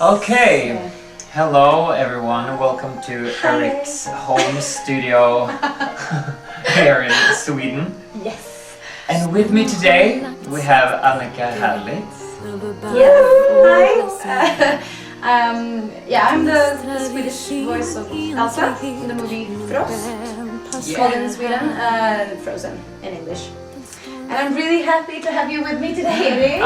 Okay, hello everyone, welcome to Erik's home studio here in Sweden. Yes. And with me today we have Annika Herlitz. Yes. Hi. I'm the Swedish voice of Elsa in the movie Frost. It's called in Sweden, Frozen in English. And I'm really happy to have you with me today, Erik.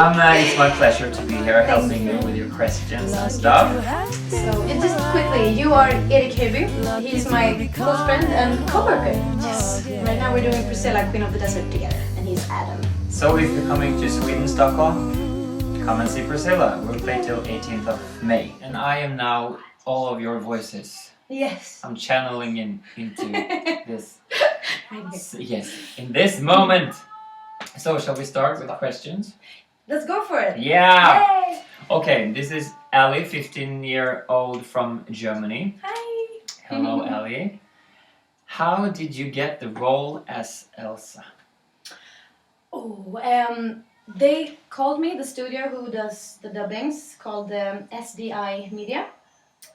It's my pleasure to be here helping you with your questions and stuff. So, just quickly, you are Erik Höiby. He's my close friend and co-worker. Yes. Right now we're doing Priscilla, Queen of the Desert together, and he's Adam. So if you're coming to Sweden, Stockholm, come and see Priscilla. We'll play till 18th of May. And I am now all of your voices. Yes. I'm channeling into this. Yes, in this moment. So shall we start with questions? Let's go for it. Yeah. Yay. Okay, this is Ali, 15-year-old from Germany. Hi. Hello, Ali. How did you get the role as Elsa? They called me, the studio who does the dubbings, called SDI Media.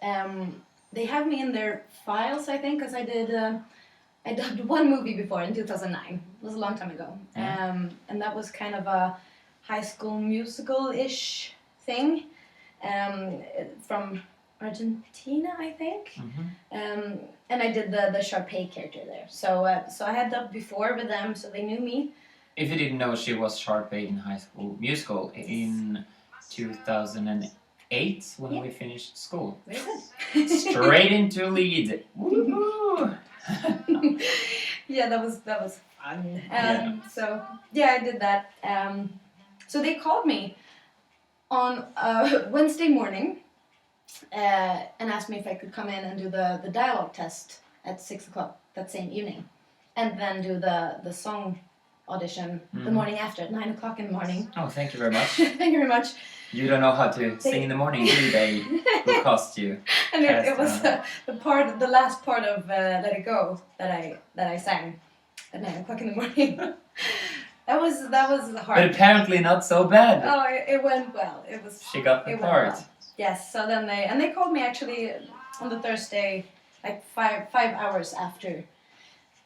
They have me in their files, I think, because I dubbed one movie before in 2009. It was a long time ago. And that was kind of a high school musical-ish thing from Argentina, I think. Mm-hmm. And I did the Sharpay character there. So I had dubbed before with them, so they knew me. If you didn't know, she was Sharpay in High School Musical in 2008 when we finished school. Very good. Straight into lead. Woo-hoo! Yeah, that was fun. So I did that. So they called me on Wednesday morning and asked me if I could come in and do the dialogue test at 6 o'clock that same evening, and then do the song audition the morning after at 9 o'clock in the morning. Oh, thank you very much. Thank you very much. You don't know how to sing in the morning, do they? Who cost you? And it was the last part of Let It Go that I sang at 9 o'clock in the morning. that was hard. But apparently not so bad. Oh, it went well. She got the part. Well. Yes. So then they called me actually on the Thursday, like five hours after.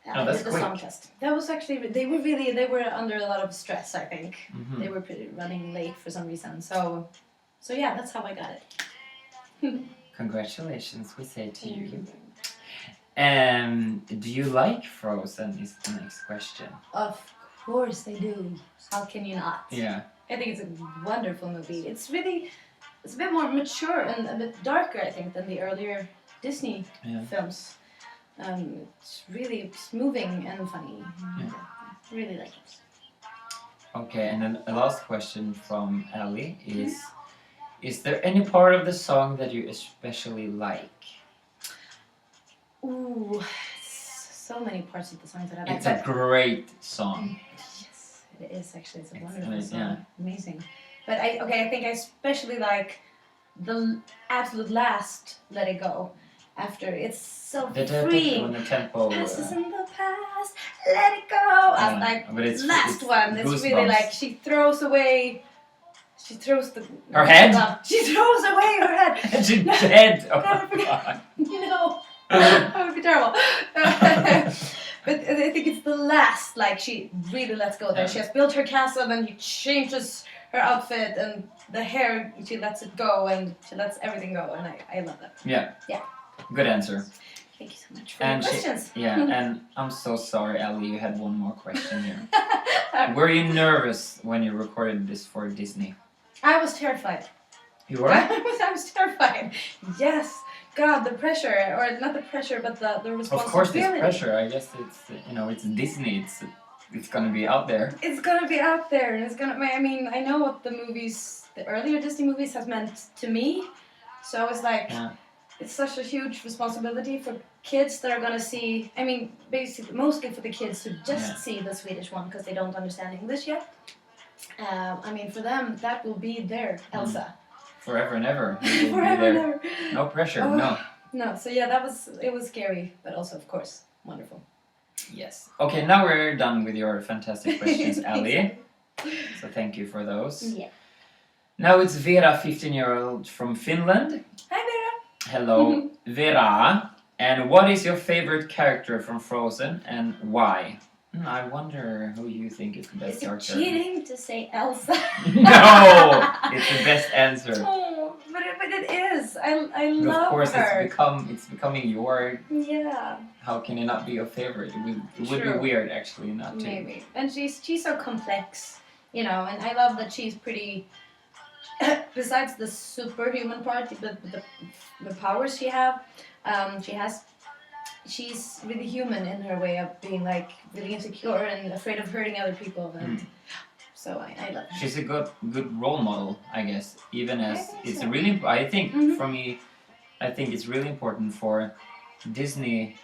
I did the song test. That was actually they were under a lot of stress. I think they were running late for some reason. So yeah, that's how I got it. Congratulations, we say to you. Do you like Frozen? Is the next question. Of course I do. How can you not? Yeah. I think it's a wonderful movie. It's a bit more mature and a bit darker, I think, than the earlier Disney films. It's moving and funny. Yeah. I really like it. Okay, and then the last question from Ali is there any part of the song that you especially like? Ooh, so many parts of the song that I like. It's a great song. Yes, it is actually. It's a wonderful song. Yeah. Amazing. But I think I especially like the absolute last Let It Go. After it's so freeing. When the tempo. Past is in the past, let it go. But it's last one. It's really like she throws away. She throws her head. She throws away her head. She's dead. Oh my God. That would be terrible. But I think it's the last. Like she really lets go there. Yeah. She has built her castle, and she changes her outfit and the hair. She lets it go, and she lets everything go, and I love that. Yeah. Yeah. Good answer. Thank you so much for your questions. And I'm so sorry, Ali, you had one more question here. Were you nervous when you recorded this for Disney? I was terrified. You were? I was terrified. Yes. God, the pressure, or not the pressure, but the responsibility. Of course, there's pressure. I guess it's Disney. It's gonna be out there. It's gonna be out there, and I mean, I know what the earlier Disney movies has meant to me. So I was like. Yeah. It's such a huge responsibility for kids that are going to see, I mean, basically, mostly for the kids who just see the Swedish one because they don't understand English yet. I mean, for them, that will be their Elsa. Forever and ever. Forever and ever. No pressure, no. No, so yeah, it was scary, but also, of course, wonderful. Yes. Okay, now we're done with your fantastic questions, Ali. So thank you for those. Yeah. Now it's Vera, 15-year-old from Finland. Hi, Vera. Hello, Vera. And what is your favorite character from Frozen and why? I wonder who you think is the best Is it character. cheating to say Elsa? No, it's the best answer. Oh, but it is. I love Of course, her. it's becoming your. Yeah. How can it not be your favorite? It would be True. weird actually not to. Maybe. And she's so complex, you know. And I love that she's pretty. Besides the superhuman part, the powers she has. She's really human in her way of being like really insecure and afraid of hurting other people, and so I love her. She's a good role model, I guess. Even as it's so. really, I think for me, I think it's really important for Disney,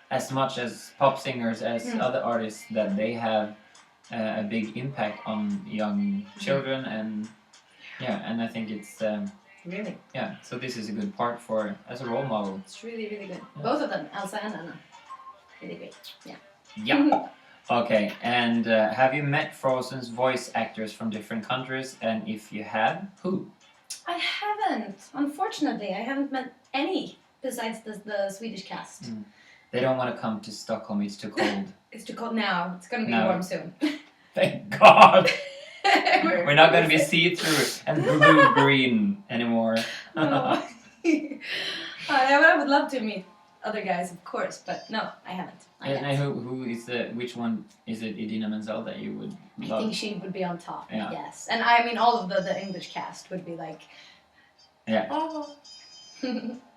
as much as pop singers as other artists, that they have a big impact on young children, and and I think it's. Really? Yeah, so this is a good part for as a role model. It's really, really good. Yeah. Both of them, Elsa and Anna. Really great. Yeah. Yeah. Okay, and have you met Frozen's voice actors from different countries? And if you have, who? I haven't. Unfortunately, I haven't met any besides the Swedish cast. They don't want to come to Stockholm, it's too cold. It's too cold now. It's going to be warm soon. Thank God! We're not going to be see-through and blue-green anymore. No. I would love to meet other guys, of course, but no, I haven't. And who is which one is it, Idina Menzel, that you would love? I think she would be on top, yeah. Yes. And I mean, all of the English cast would be like... Yeah. Oh.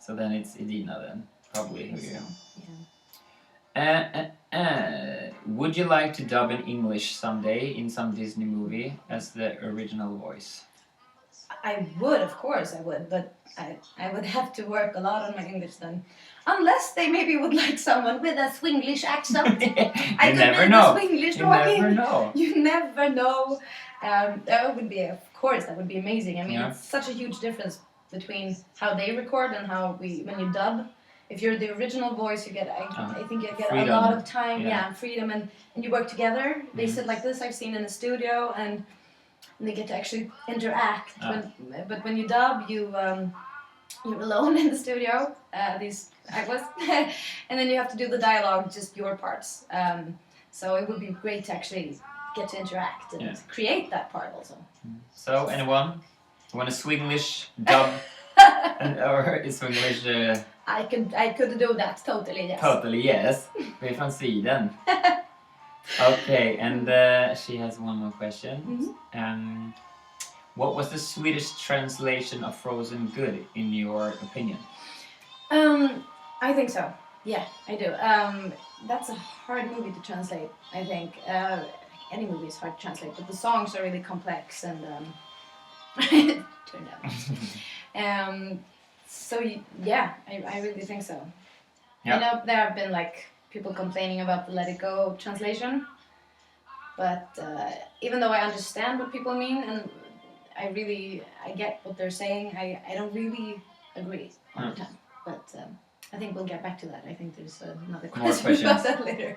So then it's Idina then, probably. Who you Yeah. Would you like to dub in English someday in some Disney movie as the original voice? I would, of course I would, but I would have to work a lot on my English then. Unless they maybe would like someone with a Swinglish accent. You never know. You never know. You never know. That would be, of course, that would be amazing. I mean, it's such a huge difference between how they record and how when you dub. If you're the original voice, you get, I think you get freedom. A lot of time, freedom, and you work together. They sit like this, I've seen in the studio, and they get to actually interact. But when you dub, you're alone in the studio, these actors, and then you have to do the dialogue, just your parts. So it would be great to actually get to interact and create that part also. So anyone want a Swinglish dub? Or is Swinglish... I could do that, totally, yes. Totally, yes. We're from Sweden. Okay, and she has one more question. What was the Swedish translation of Frozen good, in your opinion? I think so. Yeah, I do. That's a hard movie to translate, I think. Any movie is hard to translate, but the songs are really complex and... turned out. So yeah, I really think so. I know there have been like people complaining about the Let It Go translation, but even though I understand what people mean and I get what they're saying, I don't really agree all the time. But I think we'll get back to that. I think there's another question about that later.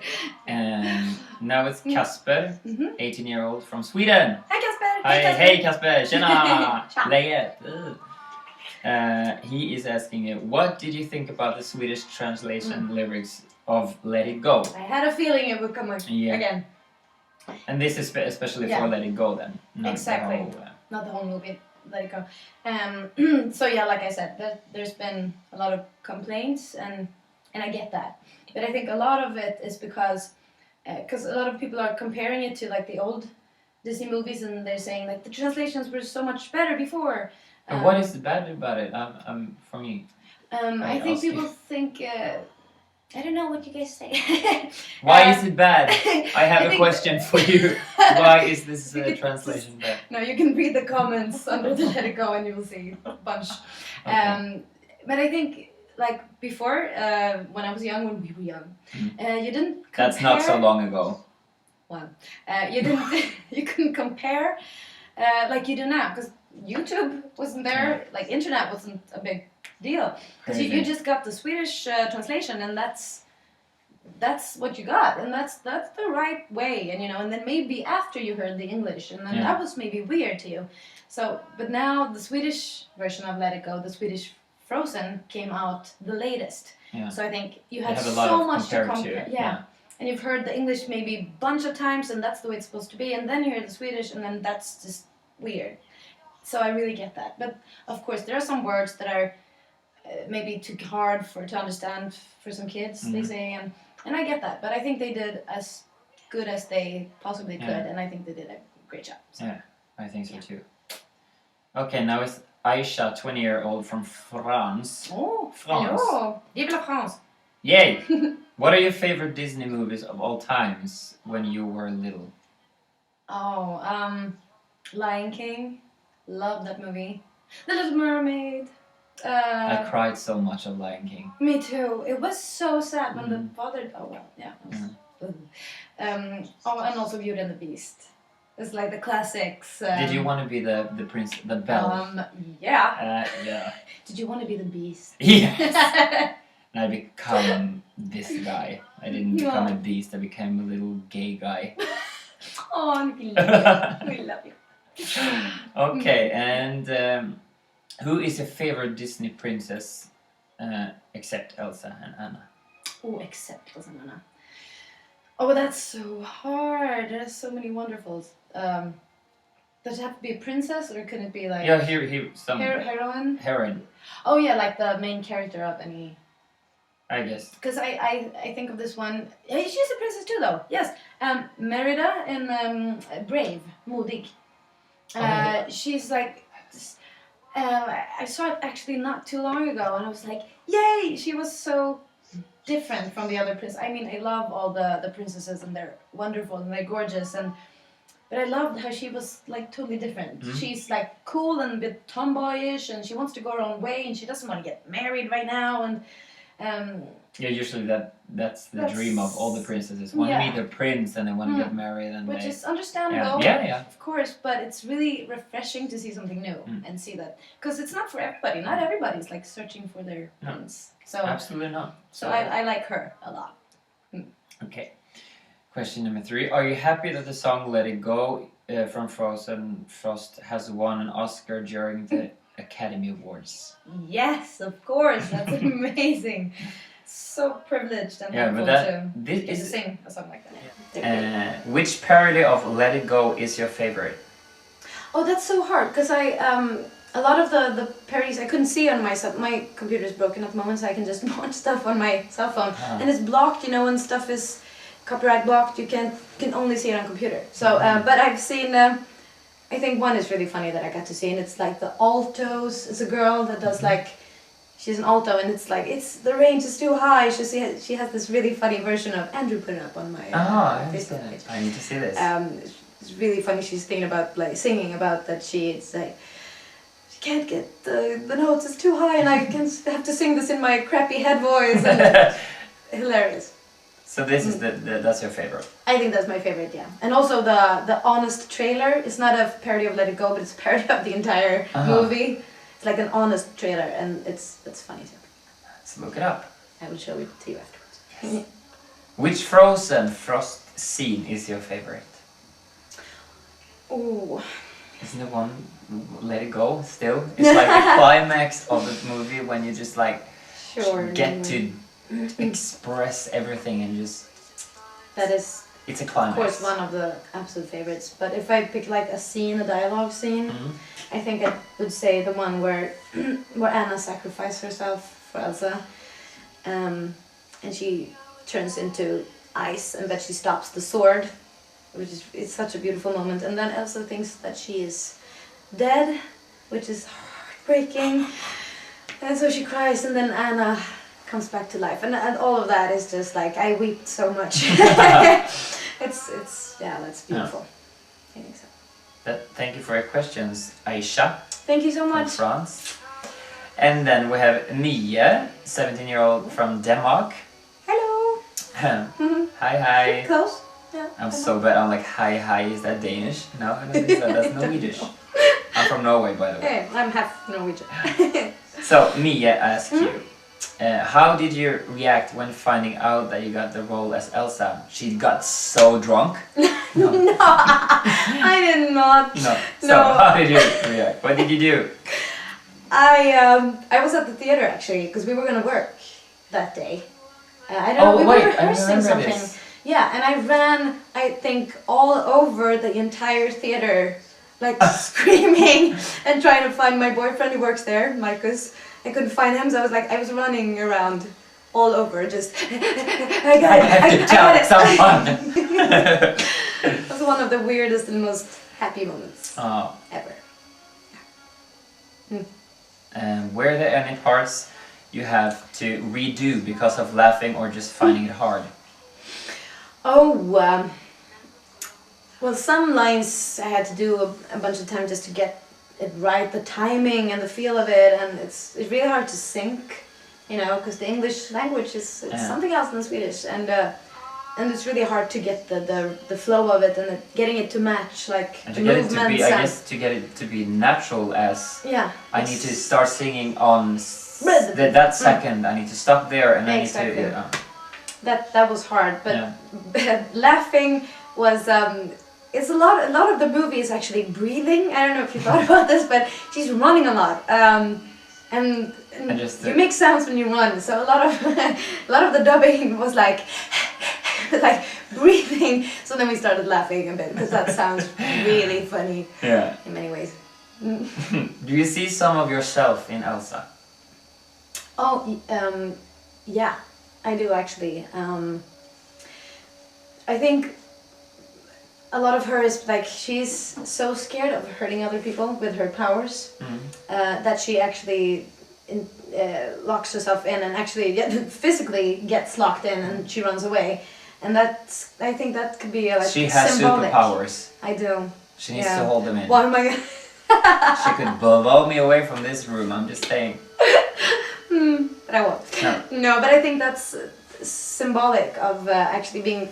Now it's Kasper, 18-year-old from Sweden. Hi Kasper! Hey Kasper! Tjena! Läget? He is asking you, what did you think about the Swedish translation lyrics of Let It Go? I had a feeling it would come again. And this is especially for Let It Go then? Exactly. Not the whole movie, Let It Go. So yeah, like I said, there's been a lot of complaints and I get that. But I think a lot of it is because a lot of people are comparing it to like the old Disney movies and they're saying like the translations were so much better before. But what is bad about it? For me. I think people think. I don't know what you guys say. Why is it bad? I have a question for you. Why is this translation bad? No, you can read the comments under the Let It Go and you will see a bunch. Okay. But I think, like before, when I was young, when we were young, you didn't compare... That's not so long ago. Well, you couldn't compare like you do now, because YouTube wasn't there, like internet wasn't a big deal. Because you just got the Swedish translation and that's that's what you got, and that's the right way. And and then maybe after you heard the English, and then that was maybe weird to you. So, but now the Swedish version of Let It Go, the Swedish Frozen, came out the latest. Yeah. So I think you had have a lot so of much to compare. to. Yeah. And you've heard the English maybe a bunch of times, and that's the way it's supposed to be. And then you hear the Swedish, and then that's just weird. So I really get that. But of course, there are some words that are maybe too hard to understand for some kids, they say, and I get that. But I think they did as good as they possibly could, and I think they did a great job. So. Yeah, I think so too. Okay, now it's Aisha, 20-year-old from France. Oh, France. Hello. Vive la France. Yay! What are your favorite Disney movies of all times when you were little? Oh, Lion King. Love that movie. The Little Mermaid. I cried so much of Lion King. Me too. It was so sad when the father. Oh well, yeah. And also Beauty and the Beast. It's like the classics. Did you want to be the prince, the Belle? Yeah. Yeah. Did you want to be the Beast? Yes. And I become this guy. I didn't become a beast. I became a little gay guy. Oh, we love you. We love you. Okay, and who is your favorite Disney princess, except Elsa and Anna? Oh, except Elsa and Anna. Oh, that's so hard. There's so many wonderfuls. Does it have to be a princess, or can it be like... Yeah, here some... Heroine? Heroine. Oh, yeah, like the main character of any... I guess. Because I think of this one... She's a princess too, though. Yes. Merida in Brave, Modig. She's like... I saw it actually not too long ago, and I was like, yay! She was so different from the other princesses. I mean, I love all the princesses, and they're wonderful, and they're gorgeous, but I loved how she was like totally different. Mm-hmm. She's like cool and a bit tomboyish, and she wants to go her own way, and she doesn't want to get married right now, and yeah, usually that's the dream of all the princesses. Want to meet a prince and they want to get married, and which is understandable. Yeah, of course. But it's really refreshing to see something new and see that, because it's not for everybody. Not everybody's like searching for their prince. So absolutely not. So I like her a lot. Okay. Question number 3: Are you happy that the song "Let It Go" from Frost has won an Oscar during the Academy Awards? Yes, of course. That's amazing. So privileged and thankful to sing a song like that. Which parody of "Let It Go" is your favorite? Oh, that's so hard, because a lot of the parodies I couldn't see on my computer's broken at the moment, so I can just watch stuff on my cell phone, and it's blocked. When stuff is copyright blocked, you can only see it on computer. So, but I've seen. I think one is really funny that I got to see, and it's like the altos. It's a girl that does like. She's an alto, and it's like the range is too high. She has this really funny version of Andrew put it up on my Facebook page. I need to see this. It's really funny. She's thinking about singing about that. It's like she can't get the notes. It's too high, and I have to sing this in my crappy head voice. And hilarious. So this is that's your favorite. I think that's my favorite, yeah. And also the honest trailer. It's not a parody of Let It Go, but it's a parody of the entire movie. It's like an honest trailer, and it's funny too. Let's look it up. I will show it to you afterwards. Yes. Which Frost scene is your favorite? Oh. Isn't it one Let It Go still? It's like the climax of the movie when you just like get to express everything and just... That is... It's a climax. Of course, one of the absolute favorites. But if I pick like a scene, a dialogue scene, I think I would say the one where Anna sacrificed herself for Elsa, and she turns into ice, but she stops the sword, it's such a beautiful moment. And then Elsa thinks that she is dead, which is heartbreaking, and so she cries, and then Anna comes back to life, and all of that is just like I weep so much. It's that's beautiful. I think so. Thank you for your questions, Aisha. Thank you so much. From France. And then we have Mia, 17-year-old from Denmark. Hello. Hi. Close. Yeah. I'm so bad. I'm like hi. Is that Danish? No, I don't think so. That's Norwegish. I'm from Norway, by the way. Hey, I'm half Norwegian. So Mia asks you, How did you react when finding out that you got the role as Elsa? She got so drunk. No, I did not. No. So No. how did you react? What did you do? I was at the theater actually because we were gonna work that day. I don't know. We were rehearsing something. This. Yeah, and I ran. I think all over the entire theater, like screaming and trying to find my boyfriend who works there, Marcus. I couldn't find him, so I was running around all over, just. I have to tell someone. It was one of the weirdest and most happy moments ever. Were there any parts you have to redo because of laughing or just finding it hard? Oh, well, some lines I had to do a bunch of times just to get it right, the timing and the feel of it, and it's really hard to sync, because the English language is something else than Swedish, and it's really hard to get the flow of it and getting it to match, like and the to get it movements. to be, I guess, to get it to be natural as I need to start singing on that second. I need to stop there, and exactly. I need to. That was hard, but laughing was. It's a lot of the movie is actually breathing. I don't know if you thought about this, but she's running a lot, and you make sounds when you run. So a lot of the dubbing was like like breathing. So then we started laughing a bit because that sounds really funny. Yeah. In many ways. Do you see some of yourself in Elsa? Oh, yeah, I do actually. I think. A lot of her is like she's so scared of hurting other people with her powers that she actually locks herself in and actually physically gets locked in and she runs away, and I think that could be like she has symbolic. Superpowers. I do. She needs to hold them in. Well, my God. She could blow me away from this room. I'm just saying. But I won't. No, but I think that's symbolic of actually being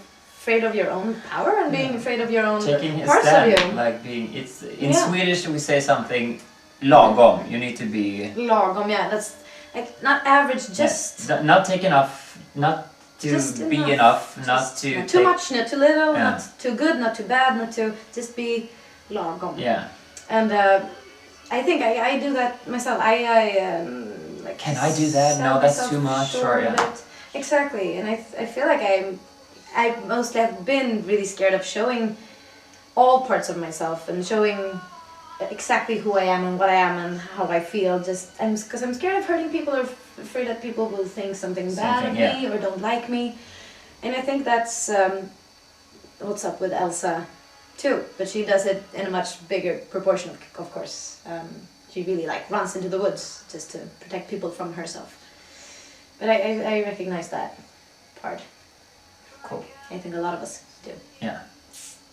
afraid of your own power and being afraid of your own parts of you. Like being, it's in Swedish we say something lagom. You need to be lagom. Yeah, that's like not average, just not take enough, not to just be enough, not to not too much, not too little, not too good, not too bad, not too just be lagom. Yeah. And I think I do that myself. I like. Can I do that? No, that's too much. Or exactly, and I feel like I mostly have been really scared of showing all parts of myself and showing exactly who I am and what I am and how I feel. Just because I'm scared of hurting people or afraid that people will think something bad of me or don't like me. And I think that's what's up with Elsa too. But she does it in a much bigger proportion, of course. She really like runs into the woods just to protect people from herself. But I recognize that part. Cool. I think a lot of us do. Yeah,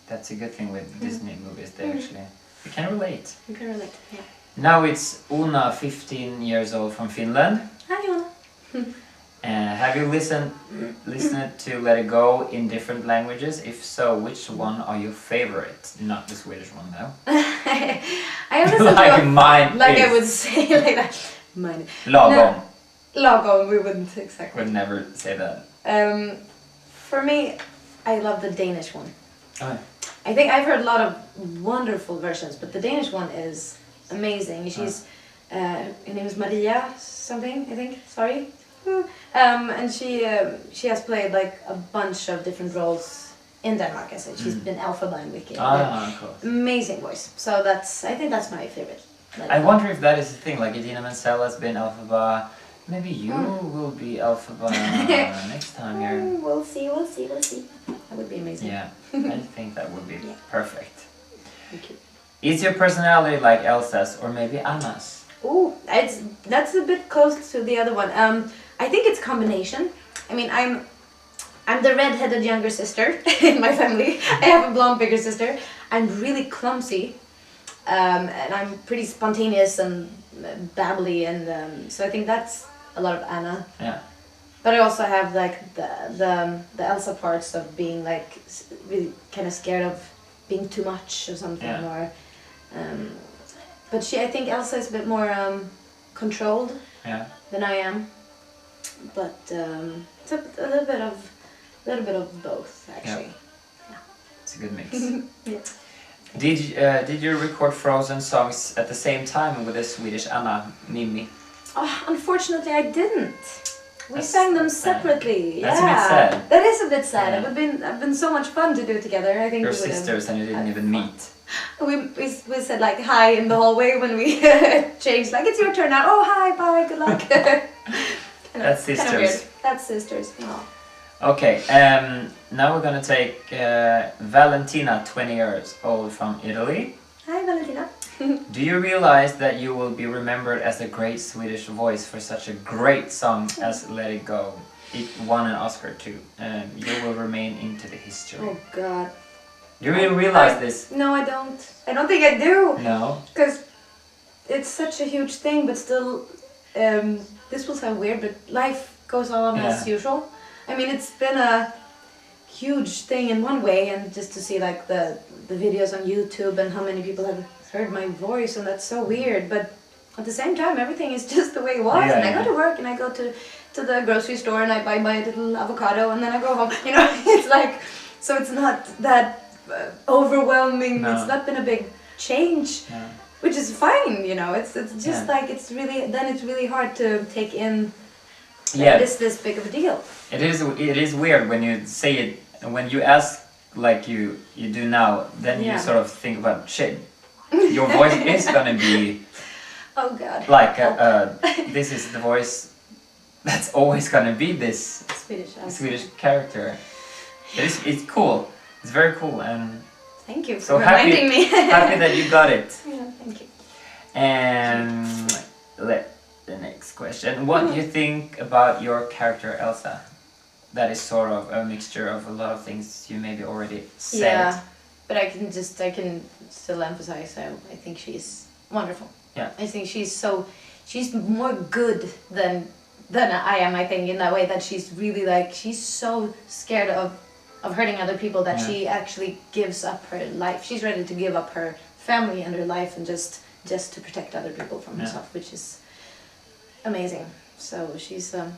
that's a good thing with Disney movies. They actually, you can relate. You can relate, yeah. Now it's Una, 15 years old from Finland. Hi, Una. Have you listened to Let It Go in different languages? If so, which one are your favorite? Not the Swedish one, though. I have listened like to mine like is. I would say like that. Mine. Lagom. No, lagom, we wouldn't exactly. Would never say that. For me, I love the Danish one. Oh. I think I've heard a lot of wonderful versions, but the Danish one is amazing. She's, her name is Maria something, I think. Sorry. And she has played like a bunch of different roles in Denmark. I said she's been Elphaba in Wiki. Cool. Amazing voice. So I think that's my favorite. I wonder if that is the thing. Like Idina Menzel has been Elphaba. Maybe you will be Elphaba next time here. We'll see. That would be amazing. Yeah, I think that would be perfect. Thank you. Is your personality like Elsa's or maybe Anna's? Ooh, that's a bit close to the other one. I think it's combination. I mean, I'm the red-headed younger sister in my family. I have a blonde bigger sister. I'm really clumsy, and I'm pretty spontaneous and babbly, and so I think that's a lot of Anna. Yeah. But I also have like the Elsa parts of being like really kind of scared of being too much or something, or. But I think Elsa is a bit more controlled than I am. but it's a little bit of both actually. It's a good mix. Yeah. Did you record Frozen songs at the same time with the Swedish Anna Mimi? Oh, unfortunately, I didn't. We That's sang them sad. separately. That's a bit sad. That is a bit sad. Yeah. It would have been so much fun to do together. I think Your we would have sisters and you didn't had even fun. meet. We said like hi in the hallway when we changed. Like it's your turn now. Oh hi, bye, good luck. That's sisters. Kind of weird. That's sisters. Oh. Okay, now we're gonna take Valentina, 20 years old from Italy. Hi Valentina. Do you realize that you will be remembered as a great Swedish voice for such a great song as Let It Go? It won an Oscar too. You will remain into the history. Oh God. Do you really realize this? No, I don't. I don't think I do. No. Because it's such a huge thing, but still, this will sound weird, but life goes on as usual. I mean, it's been a huge thing in one way, and just to see like the videos on YouTube and how many people have heard my voice, and that's so weird. But at the same time, everything is just the way it was. Yeah, and I go to work, and I go to the grocery store, and I buy my little avocado, and then I go home. You know, it's like, so it's not that overwhelming. No. It's not been a big change. Yeah. Which is fine, you know. It's just like it's really hard to take in. Yeah. This big of a deal. It is weird when you say it, when you ask like you do now, then you sort of think about shit. Your voice is gonna be Oh God. like this is the voice that's always gonna be this Swedish character. It's cool. It's very cool, and thank you for so reminding me. happy that you got it. Yeah, thank you. And the next question. What do you think about your character Elsa? That is sort of a mixture of a lot of things you maybe already said. Yeah, but I can still emphasize. I think she's wonderful. Yeah. I think she's more good than I am. I think in that way that she's really like she's so scared of hurting other people that she actually gives up her life. She's ready to give up her family and her life and just to protect other people from herself, which is amazing. So she's a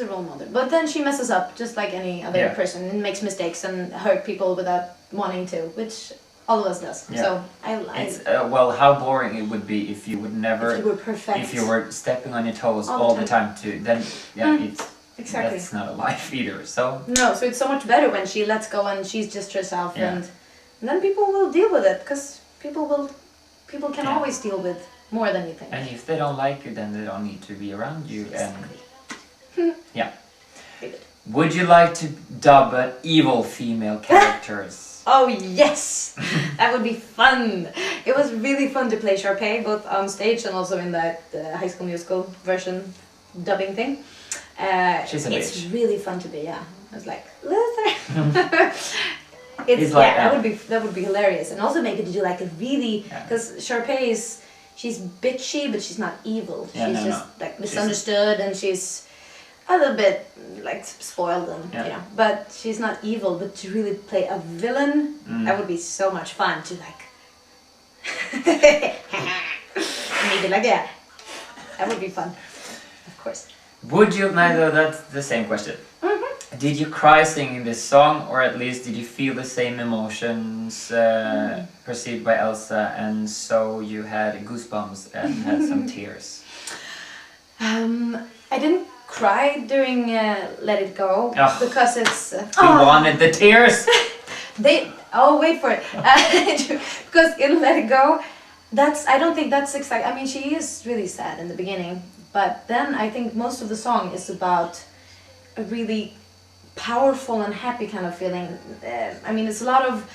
role model. But then she messes up just like any other person and makes mistakes and hurt people without wanting to, which all of us does. Yeah. So It's well, how boring it would be if you would never, if you were perfect. if you were stepping on your toes All all the the time too. Then it's exactly. that's not a life either. So No, so it's so much better when she lets go and she's just herself, Yeah. and then people will deal with it because people can always deal with more than you think. and if they don't like you, then they don't need to be around you. Exactly. And yeah. Very good. Would you like to dub an evil female characters? Oh yes, that would be fun. It was really fun to play Sharpay both on stage and also in that High School Musical version dubbing thing. She's a It's bitch. really fun to be. Yeah, I was like Luther. He's like that. that would be hilarious, and also maybe to do like a really Yeah. because Sharpay she's bitchy but she's not evil. Yeah, She's no, just no. like misunderstood and she's a little bit like spoiled and you know, but she's not evil. But to really play a villain, that would be so much fun to like maybe like that would be fun, of course. Would you? Neither. That's the same question. Did you cry singing this song, or at least did you feel the same emotions perceived by Elsa, and so you had goosebumps and had some tears? I didn't cry during Let It Go because it's. You wanted the tears. Wait for it. Because in Let It Go, I don't think that's exact. I mean, she is really sad in the beginning, but then I think most of the song is about a really powerful and happy kind of feeling. I mean, it's a lot of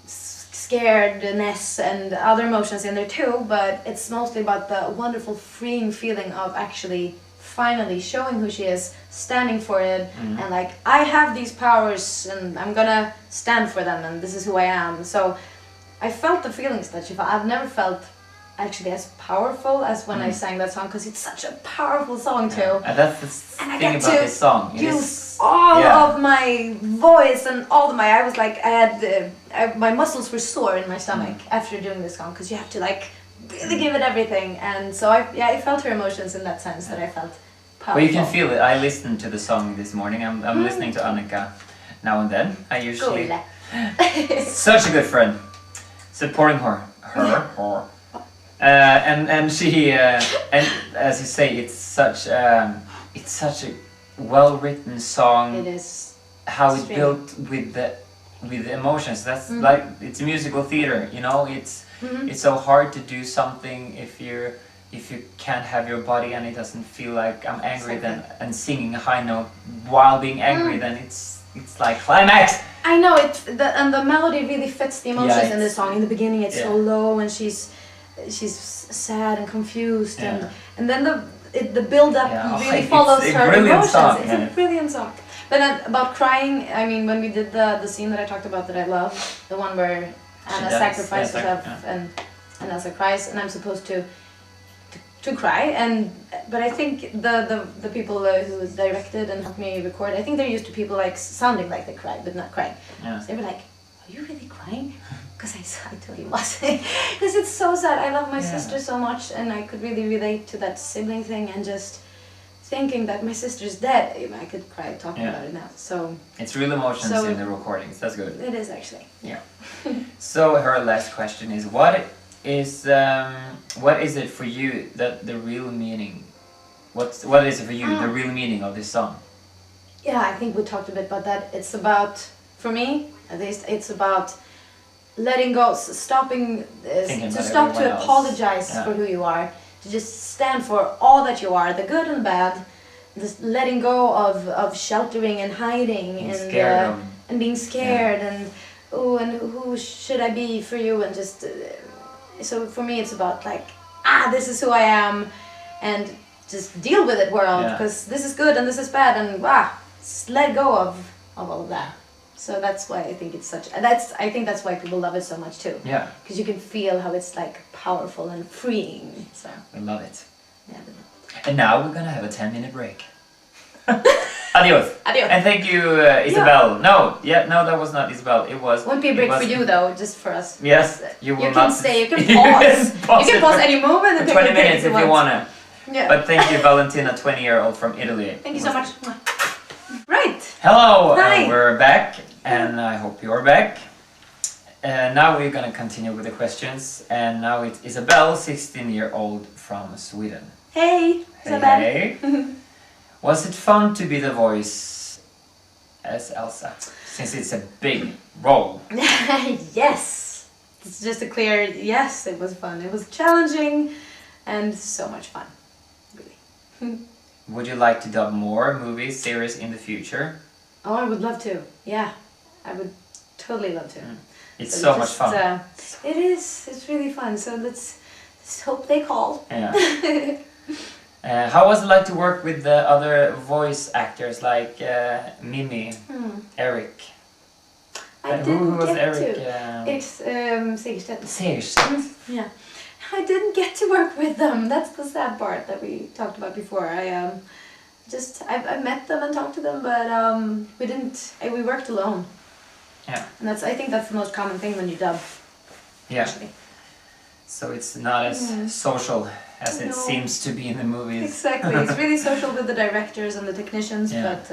scaredness and other emotions in there too, but it's mostly about the wonderful freeing feeling of actually finally showing who she is, standing for it, and like, I have these powers and I'm gonna stand for them and this is who I am. So I felt the feelings that she felt. I've never felt actually as powerful as when I sang that song, because it's such a powerful song too. And that's the thing about this song. It Use all of my voice and I was like, my muscles were sore in my stomach after doing this song, because you have to like really give it everything. And so I felt her emotions in that sense, that I felt powerful. Well, you can feel it. I listened to the song this morning. I'm listening to Annika now and then. I usually such a good friend, supporting her. And she and as you say, it's such a well-written song. It is. How it's built with the emotions. That's like it's musical theater. You know, it's so hard to do something if you can't have your body and it doesn't feel like I'm angry and singing a high note while being angry. Then it's like climax. I know and the melody really fits the emotions in the song. In the beginning, it's so low and she's sad and confused, and then the build up really follows her emotions. It's a brilliant song. But about crying, I mean, when we did the scene that I talked about that I love, the one where Anna sacrifices herself and Elsa cries, and I'm supposed to cry, but I think the people who directed and helped me record, I think they're used to people like sounding like they cried but not crying. Yeah. So they were like, "Are you really crying?" Because I totally was. Because it's so sad. I love my sister so much, and I could really relate to that sibling thing, and just thinking that my sister's dead, I could cry talking about it now. So it's real emotions in the recordings. That's good. It is actually. Yeah. So her last question is, what is it for you that the real meaning? What is it for you the real meaning of this song? Yeah, I think we talked a bit about that. It's about, for me at least, it's about letting go, stopping to stop to apologize for who you are, to just stand for all that you are, the good and the bad, just letting go of sheltering and hiding and being scared and who should I be for you, and just so for me it's about like this is who I am, and just deal with it, world, because this is good and this is bad, and just let go of all of that. So that's why I think it's I think that's why people love it so much too. Yeah. Because you can feel how it's like powerful and freeing. So we love it. Yeah. And now we're gonna have a 10-minute break. Adios. Adios. And thank you, Isabel. No, that was not Isabel. It was. Won't be a break for you though, just for us. Yes, you will not. You can pause. You can pause any moment and for 20 minutes if you wanna. Yeah. But thank you, Valentina, 20-year-old from Italy. Thank you so much. Right. Hello. Hi. We're back, and I hope you're back. Now we're gonna continue with the questions, and now it's Isabel, 16-year-old from Sweden. Hey, Isabel. Hey. Was it fun to be the voice as Elsa, since it's a big role? Yes. It's just a clear yes, it was fun. It was challenging and so much fun. Really. Would you like to dub more movies, series in the future? Oh, I would love to. Yeah, I would totally love to. It's so much fun. It is. It's really fun. So let's hope they call. Yeah. How was it like to work with the other voice actors like Mimi, Erik? Who was Erik? It's Segerstedt. Segerstedt. Yeah. I didn't get to work with them. That's the sad part that we talked about before. I met them and talked to them, but we didn't. We worked alone. Yeah. And I think that's the most common thing when you dub. Yeah. Actually. So it's not as social as it seems to be in the movies. Exactly. It's really social with the directors and the technicians, but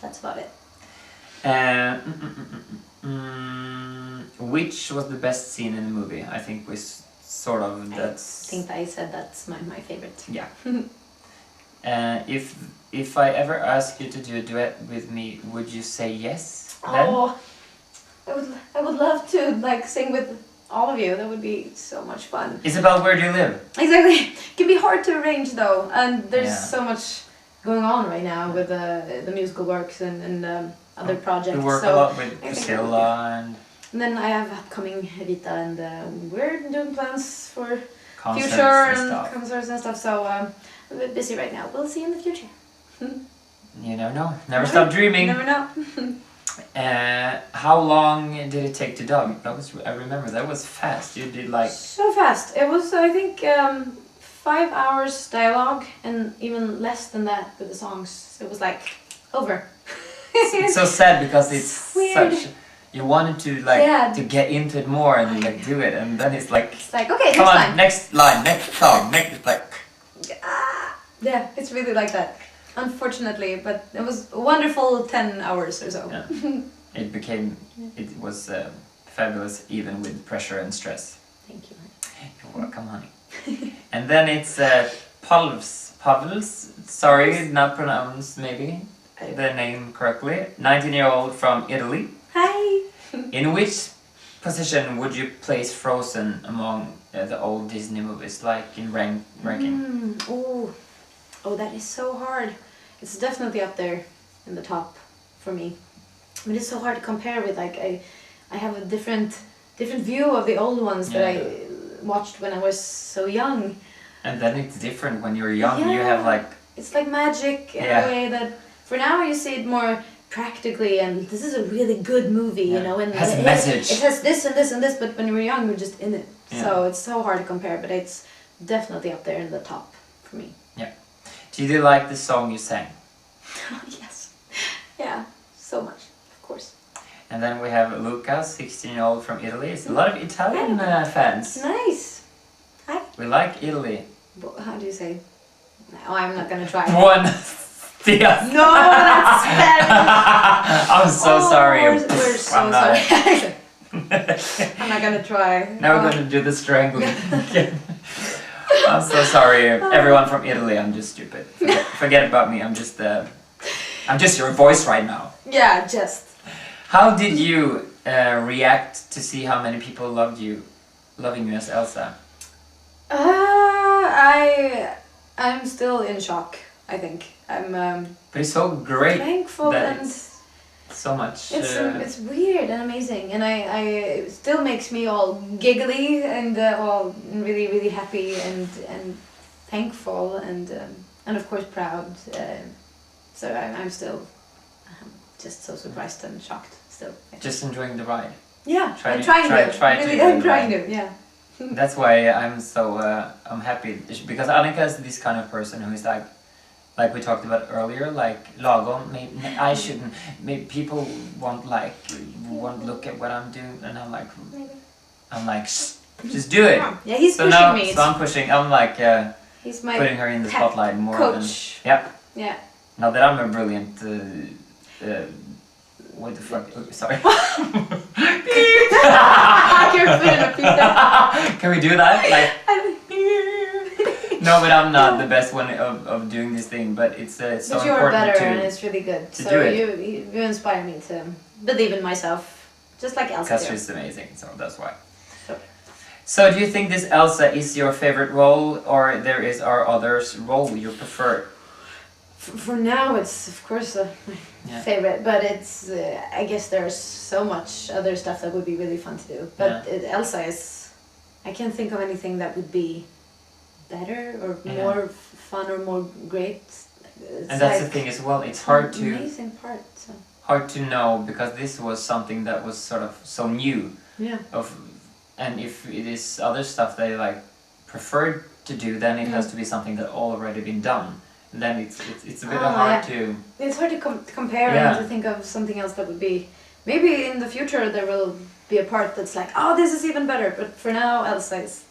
that's about it. Which was the best scene in the movie? I think we sort of that's. I think I said that's my favorite. Yeah. If I ever ask you to do a duet with me, would you say yes? Then? Oh, I would love to sing with all of you. That would be so much fun. Isabel, where do you live? Exactly. It can be hard to arrange though, and there's so much going on right now with the musical works and other projects. We work a lot with Priscilla and then I have upcoming Evita, and we're doing plans for concerts future and concerts and stuff. So I'm a bit busy right now. We'll see in the future. You never know. Never stop dreaming. Never know. How long did it take to dub? I remember that was fast. You did so fast. It was I think 5 hours dialogue and even less than that with the songs. It was over. It's so sad because it's weird. You wanted to to get into it more and do it, and then it's okay, come on, next line, next song, next yeah, it's really like that. unfortunately, but it was a wonderful 10 hours or so. Yeah. It was fabulous even with pressure and stress. Thank you. You're welcome, honey. And then it's Pavls, sorry, not pronounced maybe the name correctly. 19-year-old from Italy. Hi! In which position would you place Frozen among the old Disney movies, like in ranking? Oh, that is so hard. It's definitely up there in the top for me. I mean, it's so hard to compare with, like, I have a different view of the old ones that I watched when I was so young. And then it's different when you're young. You have like... It's like magic in a way that... For now you see it more practically, and this is a really good movie, you know. And it has a message. It has this and this and this, but when you were young, you're just in it. Yeah. So it's so hard to compare, but it's definitely up there in the top for me. Yeah. Do you like the song you sang? Yes. Yeah, so much, of course. And then we have Luca, 16-year-old from Italy. It's a lot of Italian fans. Nice. Hi. We like Italy. How do you say? Oh, I'm not gonna try. Buenos dias. No, that's Spanish. I'm so sorry. We're so sorry. I'm not gonna try. Now we're gonna do the strangling again. I'm so sorry, everyone from Italy. I'm just stupid. Forget about me. I'm just your voice right now. Yeah, just. How did you react to see how many people loving you as Elsa? I'm still in shock. I think But it's so great. Thankful that and so much. It's weird and amazing, and it still makes me all giggly and all really really happy and thankful and of course proud. So I'm still just so surprised and shocked still. Just enjoying the ride. Yeah, I'm trying to. Yeah. That's why I'm so I'm happy because Annika is this kind of person who is like we talked about earlier, like lagom. Maybe I shouldn't. Maybe people won't look at what I'm doing, and I'm like, just do it. Yeah, he's pushing now, me. So I'm pushing. I'm like he's my putting her in the spotlight more. Coach. Than, yeah. Not that I'm a brilliant. What the fuck? Oh, sorry. Can we do that? Like. No, but I'm not the best one of doing this thing. But it's so important. But you are better, and it's really good. To so do it. you inspire me to believe in myself, just like Elsa. Because she's amazing, so that's why. So do you think this Elsa is your favorite role, or there is our others role you prefer? For now, it's of course my favorite, but it's I guess there's so much other stuff that would be really fun to do. But Elsa is, I can't think of anything that would be better or more fun or more great. And that's the thing as well. It's hard to amazing part. So. Hard to know because this was something that was sort of so new. Yeah. And if it is other stuff they like preferred to do, then it has to be something that already been done. Then it's a bit hard to... It's hard to compare and to think of something else that would be... Maybe in the future there will be a part that's like, oh, this is even better. But for now, Elsa is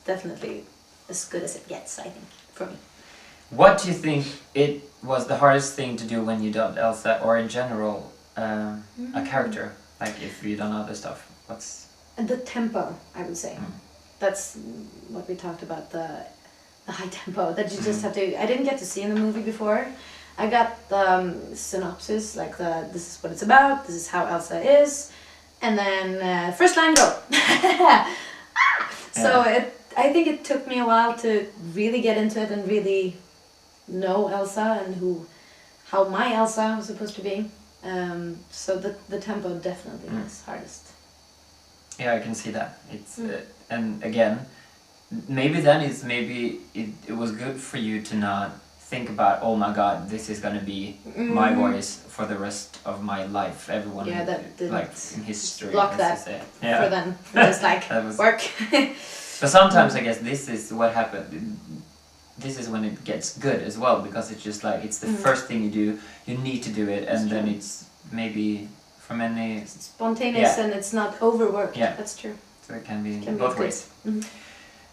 definitely as good as it gets, I think, for me. What do you think it was the hardest thing to do when you dubbed Elsa, or in general, a character? Like if you done other stuff, what's... The tempo, I would say. That's what we talked about, the high tempo that you just have to... I didn't get to see in the movie before. I got the synopsis, like this is what it's about, this is how Elsa is, and then first line, go! So I think it took me a while to really get into it and really know Elsa and how my Elsa was supposed to be. So the tempo definitely is hardest. Yeah, I can see that. It's and again, maybe it was good for you to not think about, oh my god, this is gonna be my voice for the rest of my life. Everyone like in history block that for them. Just like work. But sometimes I guess this is what happened. This is when it gets good as well, because it's just like it's the first thing you do. You need to do it, and then it's maybe from any it's spontaneous and it's not overworked. Yeah, that's true. So it can be both ways.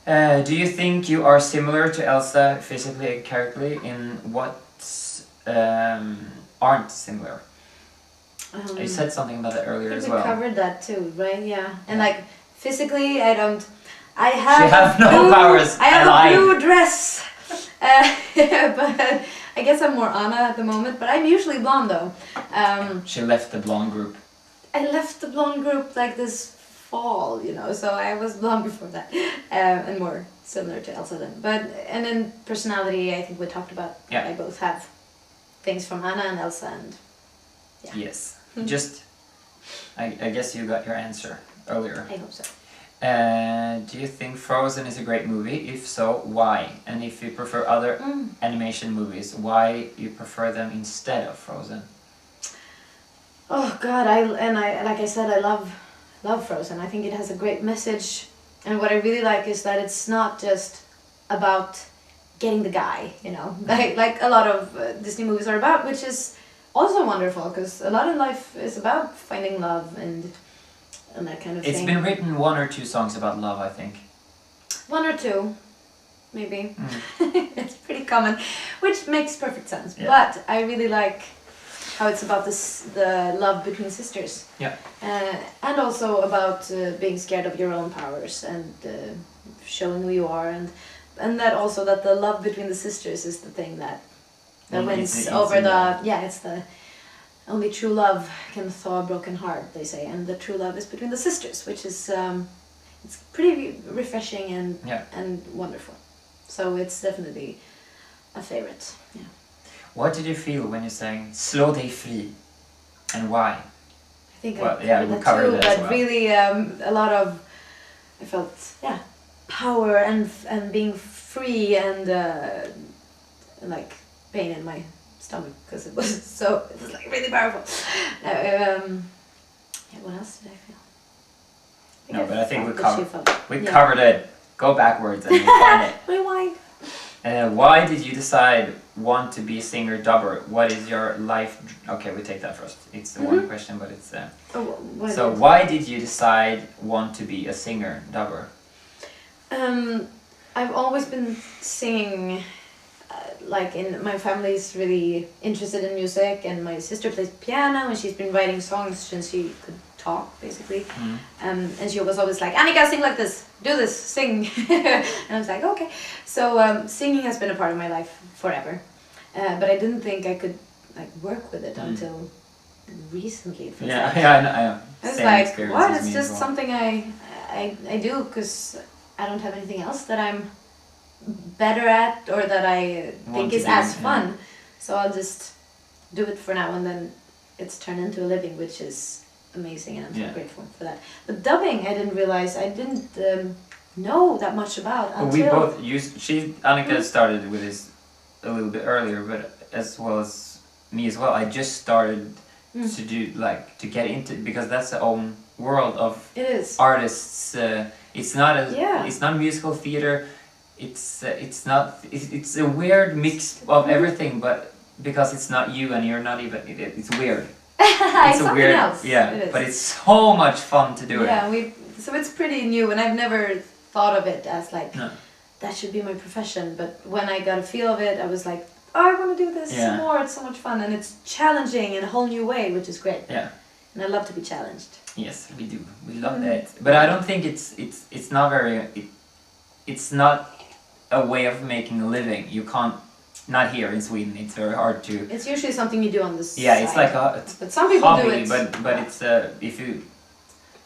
Do you think you are similar to Elsa physically and characterly? In what aren't similar. You said something about that earlier as well. We covered that too, right? Yeah. And like physically, I have she have no powers. I have a blue dress, but I guess I'm more Anna at the moment. But I'm usually blonde though. She left the blonde group. I left the blonde group like this fall, you know. So I was blonde before that, and more similar to Elsa then. And in personality, I think we talked about. Yeah. I both have things from Anna and Elsa, and yeah. Yes. Just, I guess you got your answer earlier. I hope so. Do you think Frozen is a great movie? If so, why? And if you prefer other animation movies, why you prefer them instead of Frozen? Oh God, like I said, I love Frozen. I think it has a great message, and what I really like is that it's not just about getting the guy, you know, like a lot of Disney movies are about, which is also wonderful because a lot of life is about finding love and that kind of thing. It's been written 1 or 2 songs about love, I think. 1 or 2, maybe. It's pretty common, which makes perfect sense. Yeah. But I really like how it's about the love between sisters. Yeah. And also about being scared of your own powers and showing who you are, and that also that the love between the sisters is the thing that wins over the it's the only true love can thaw a broken heart, they say, and the true love is between the sisters, which is it's pretty refreshing and wonderful. So it's definitely a favorite. Yeah. What did you feel when you sang "Slå dig fri," and why? I think we that covered too, that but as well. really a lot of I felt power and being free and like pain in my stomach because it was like really powerful. What else did I feel? No, but I think we Yeah. covered it. Go backwards and you'll find it. Rewind. Why did you decide want to be a singer dubber? What is your life? Okay, we take that first. It's the one question, but it's. So why did you decide want to be a singer dubber? I've always been singing. Like my family's really interested in music, and my sister plays piano, and she's been writing songs since she could talk, basically. And she was always like, Annika, sing like this, do this, sing. And I was like, okay. So singing has been a part of my life forever, but I didn't think I could like work with it until recently. I know. I was like, what? It's just something I do because I don't have anything else that I'm better at or that I think is as fun. So I'll just do it for now, and then it's turned into a living, which is amazing, and I'm so grateful for that. But dubbing, I didn't realize, I didn't know that much about until... We both used... Annika started with this a little bit earlier, but as well as me as well. I just started to do, like, to get into... Because that's the own world of artists. It's not it's not musical theater. It's a weird mix of everything, but because it's not you and you're not even, it's weird. It's a weird else. But it's so much fun to do it. So it's pretty new, and I've never thought of it as like that should be my profession. But when I got a feel of it, I was like, oh, I want to do this more. It's so much fun, and it's challenging in a whole new way, which is great. Yeah. And I love to be challenged. Yes, we do. We love that. But I don't think it's not very. It's not a way of making a living. You can't, not here in Sweden, it's very hard to... It's usually something you do on the side. Yeah, it's like a but some people hobby, do it. But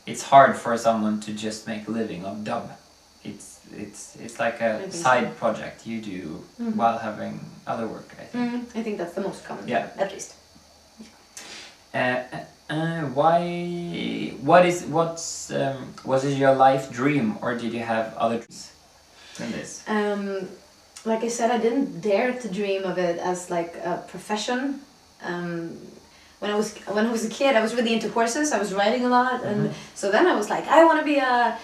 it's hard for someone to just make a living of dub. It's like a side project you do while having other work, I think. I think that's the most common, at least. Was it your life dream, or did you have other dreams than this? Like I said, I didn't dare to dream of it as like a profession. When I was a kid, I was really into horses. I was riding a lot, and so then I was like, I want to be a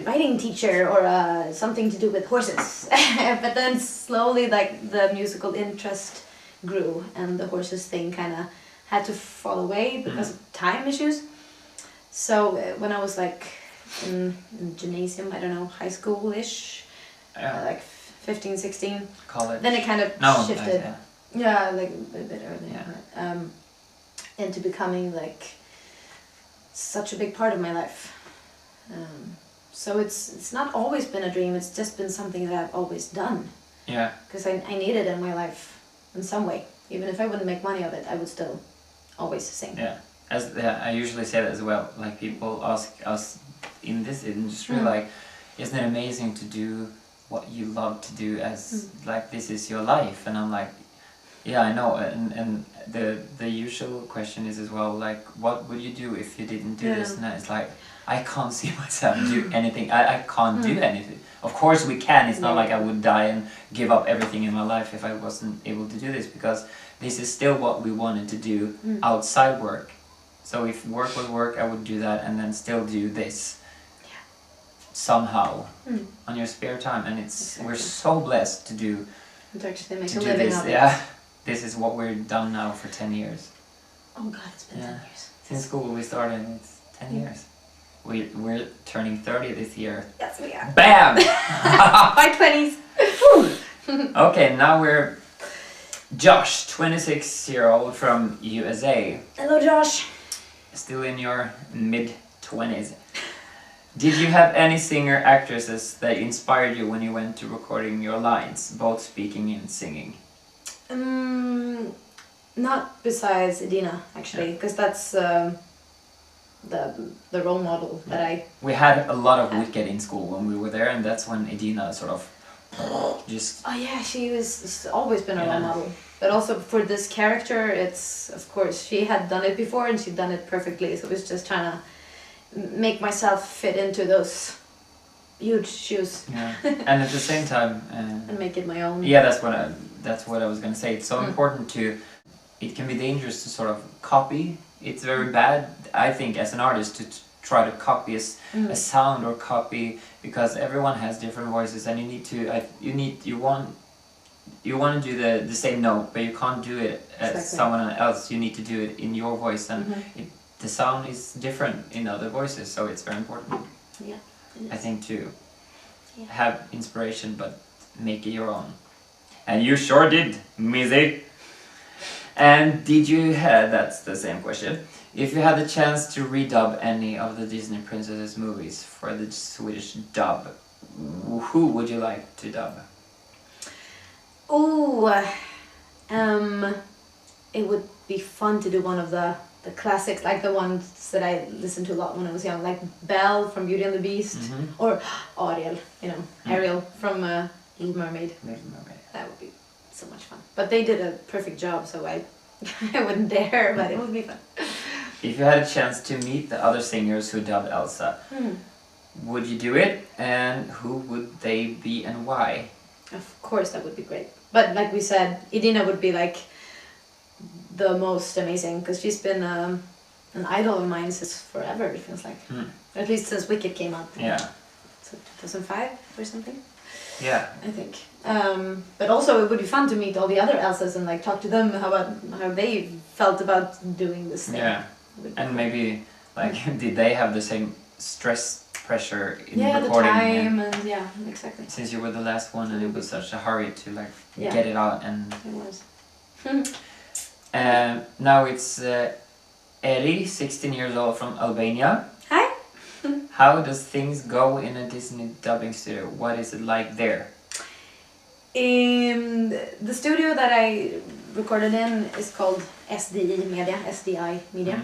riding teacher or something to do with horses. But then slowly, like the musical interest grew, and the horses thing kind of had to fall away because of time issues. So when I was like in gymnasium, I don't know, high school-ish, like 15, 16, college. then it kind of shifted. Yeah, like a bit earlier. Yeah. Into becoming like such a big part of my life. So it's not always been a dream. It's just been something that I've always done. Yeah. Because I need it in my life in some way. Even if I wouldn't make money of it, I would still always sing. Yeah. I usually say that as well. Like people ask us in this industry, like, isn't it amazing to do what you love to do as like this is your life? And I'm like, yeah, I know. And the usual question is as well, like, what would you do if you didn't do this? And it's like, I can't see myself do anything. I can't do anything. Of course we can. It's not like I would die and give up everything in my life if I wasn't able to do this, because this is still what we wanted to do outside work. So if work was work, I would do that and then still do this somehow on your spare time. And it's we're so blessed to do to actually make a living this. of it. Yeah, this is what we're done now for 10 years. Oh God, it's been 10 years. Since school we started, it's 10 years. We're turning 30 this year. Yes, we are. Bam! My 20s. Okay, now we're Josh, 26-year-old from USA. Hello, Josh. Still in your mid-20s. Did you have any singer actresses that inspired you when you went to recording your lines, both speaking and singing? Not besides Edina, actually, because that's the role model that I... We had a lot of Wicked in school when we were there, and that's when Edina sort of just... Oh yeah, she's always been a role model. But also for this character, it's, of course, she had done it before and she'd done it perfectly, so it was just trying to make myself fit into those huge shoes. Yeah, and at the same time... and make it my own. Yeah, that's what I was going to say. It's so important to... It can be dangerous to sort of copy. It's very bad, I think, as an artist to try to copy a sound or copy, because everyone has different voices and you need to... You want to do the same note, but you can't do it as someone else. You need to do it in your voice, and the sound is different in other voices, so it's very important. Yeah, I think to have inspiration, but make it your own. And you sure did, Mizzy. And did you have, that's the same question, if you had the chance to redub any of the Disney princesses movies for the Swedish dub, who would you like to dub? Oh, it would be fun to do one of the classics, like the ones that I listened to a lot when I was young, like Belle from Beauty and the Beast, or Ariel, Ariel from Little Mermaid. Little Mermaid. That would be so much fun. But they did a perfect job, so I wouldn't dare, but it would be fun. If you had a chance to meet the other singers who dubbed Elsa, would you do it? And who would they be and why? Of course, that would be great. But like we said, Edina would be like the most amazing, because she's been an idol of mine since forever, it feels like. At least since Wicked came out. Yeah. So 2005 or something. Yeah. I think. But also it would be fun to meet all the other Elsas and like talk to them how they felt about doing this thing. Yeah. And maybe like did they have the same stress pressure in recording? The time and yeah, exactly. Since you were the last one and it was such a hurry to like get it out, and it was. Now it's Eri, 16 years old from Albania. Hi. How does things go in a Disney dubbing studio? What is it like there? The studio that I recorded in is called SDI Media.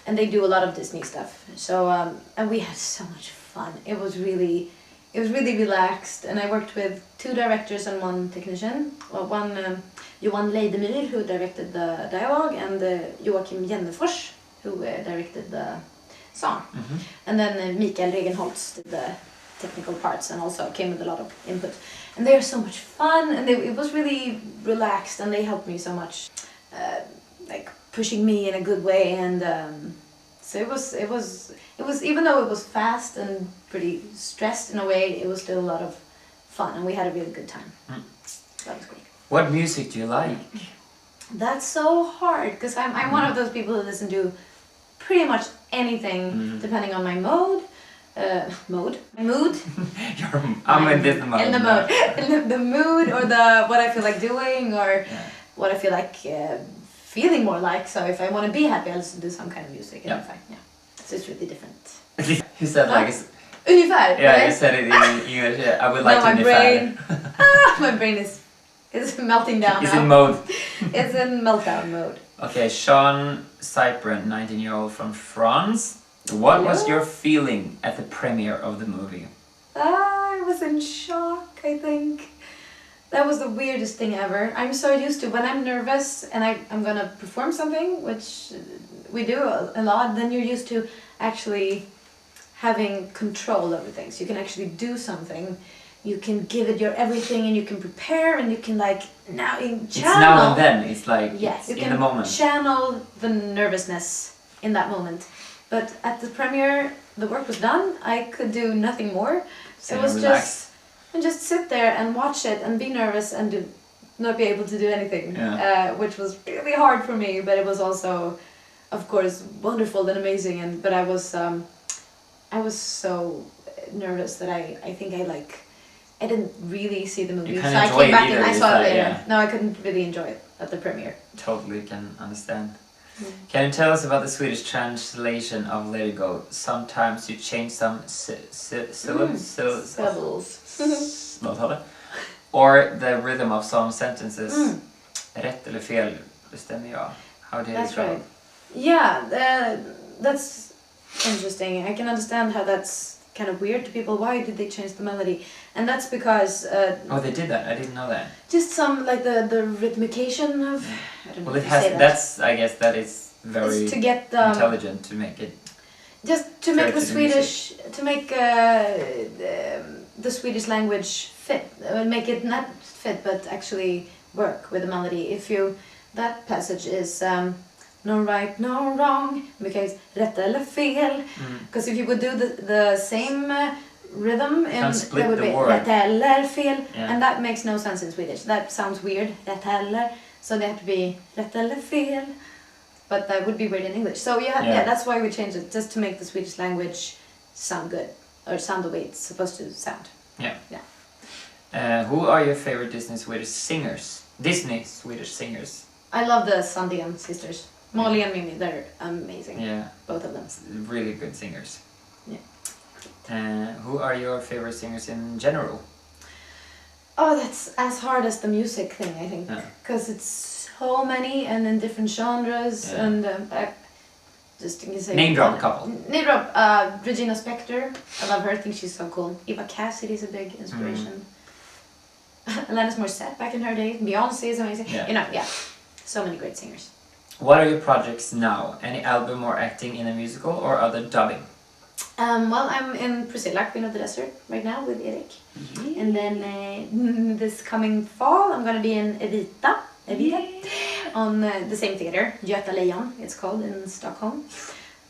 And they do a lot of Disney stuff. So and we had so much fun. It was really relaxed, and I worked with 2 directors and 1 technician. Well, one Johan Leidemyr, who directed the dialogue, and Joakim Jennefors, who directed the song. And then Mikael Regenholtz did the technical parts and also came with a lot of input. And they are so much fun, and it was really relaxed, and they helped me so much, like pushing me in a good way. And so it was even though it was fast and pretty stressed in a way, it was still a lot of fun, and we had a really good time. That was great. What music do you like? That's so hard, because I'm one of those people who listen to pretty much anything depending on my mood. My mood. I'm in this mode. In the mood. The mood or what I feel like doing, or what I feel like feeling more like. So if I want to be happy, I'll just do some kind of music. And so it's really different. You said like it's... Ungefär. Yeah, right? you said it in English. Yeah, I would like No, to my brain. My brain is melting down It's now. in mode. It's in meltdown mode. Okay, Sean Cypren, 19-year-old from France. What was your feeling at the premiere of the movie? I was in shock, I think. That was the weirdest thing ever. I'm so used to when I'm nervous and I'm gonna perform something, which we do a lot, then you're used to actually having control over things. You can actually do something. You can give it your everything and you can prepare and you can like channel. It's now and then. It's like yes, it's in the moment. Channel the nervousness in that moment. But at the premiere, the work was done. I could do nothing more. So it was just sit there and watch it and be nervous and not be able to do anything, which was really hard for me. But it was also, of course, wonderful and amazing. But I was so nervous that I think I didn't really see the movie. You so can't I enjoy came back it and I either, saw it it's like, later. No, I couldn't really enjoy it at the premiere. Totally can understand. Can you tell us about the Swedish translation of Let It Go? Sometimes you change some syllables. Or the rhythm of some sentences. Rätt eller fel bestämmer jag. How did it go? Right. Yeah, that's interesting. I can understand how that's kind of weird to people. Why did they change the melody? And that's because they did that. I didn't know that. just some like the rhythmication of I don't know. Well, it has. That's I guess that is very to get intelligent to make it. Just to make the Swedish to make the Swedish language fit, make it not fit but actually work with the melody. That passage is no right, no wrong, because rätt eller fel. Because if you would do the same rhythm, that would be rätt eller fel, and that makes no sense in Swedish. That sounds weird, rätt eller. So they have to be rätt eller fel, but that would be weird in English. So that's why we changed it, just to make the Swedish language sound good, or sound the way it's supposed to sound. Who are your favorite Disney Swedish singers? I love the Sandén sisters. Molly and Mimi, they're amazing. Yeah. Both of them. Really good singers. Yeah. Who are your favorite singers in general? Oh, that's as hard as the music thing, I think. Because it's so many and in different genres. And just you can say... Name drop a couple. Name drop. Regina Spektor. I love her. I think she's so cool. Eva Cassidy is a big inspiration. Alanis Morissette back in her day. Beyonce is amazing. So many great singers. What are your projects now? Any album or acting in a musical or other dubbing? Well, I'm in Priscilla, Queen of the Desert right now with Erik. And then this coming fall, I'm going to be in Evita on the same theater, Göta Lejon, it's called, in Stockholm.